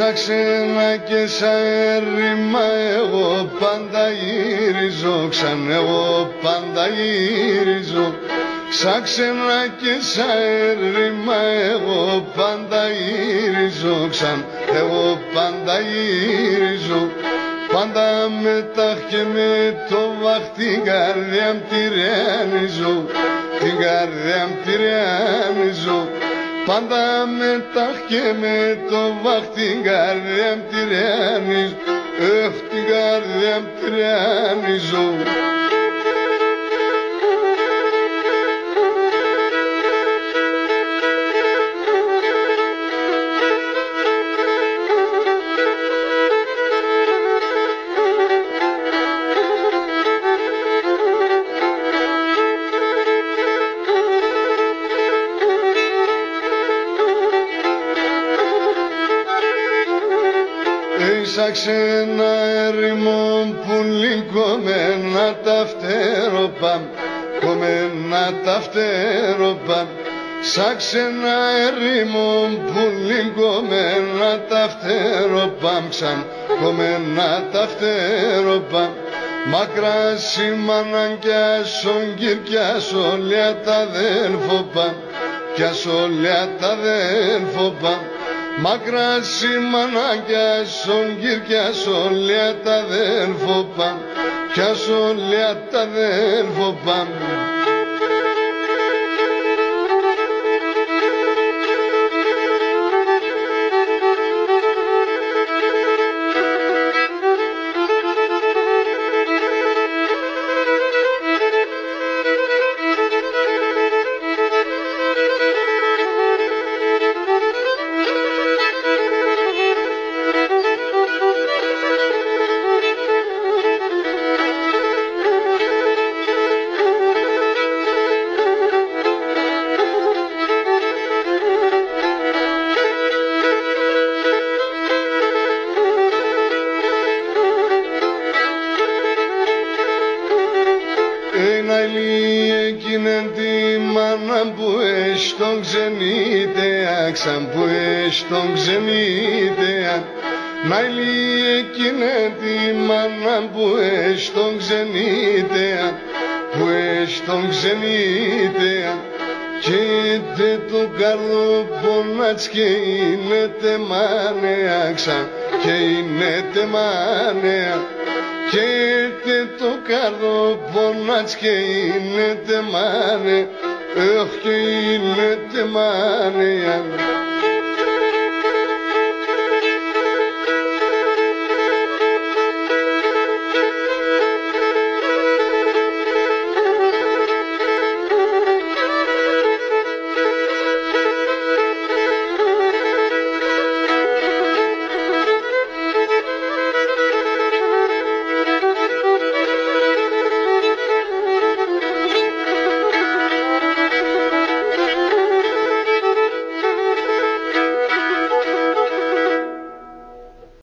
Σαν ξένα και σαν έρημα εγώ πάντα γυρίζω, ξαν εγώ πάντα γυρίζω. Σαν ξένα και σαν έρημα εγώ πάντα γυρίζω, ξαν εγώ πάντα γυρίζω. Πάντα μετά και με το βαχ την καρδιά μ' τυραννίζω, την καρδιά μ' τυραννίζω. Πάντα μετά και με το βαχ την καρδιά μ' τυραννίζω, την καρδιά μ' τυραννίζω. Σαν ξένα έρημο πουλί κομμένα τα φτεροπά, κομμένα τα φτεροπά. Σαν ξένα έρημο πουλί κομμένα τα φτεροπά, ξαν κομμένα τα φτεροπά. Μακρά σήμαναν κι ασον κυρ κι ασόλια τα δέλφοπα, κι ασόλια τα δέλφοπα. Μακρά σήμανα κι ασον κυρ κι ασόλια τα δέλφοπα, κι ασόλια τα δέλφοπα. Εκείνη τη μάνα που έχει τον ξενίτεα, ξαν που έχει τον ξενίτεα. Να λύει εκείνη τη μάνα που έχει τον ξενίτεα, που έχει τον ξενίτεα. Και είτε το καρδοπονάτς και είναι τεμάνεα, ξαν και είναι τεμάνεα. Και είτε το καρδοπονάτς και είναι τεμάνε, και είναι τεμάνεα.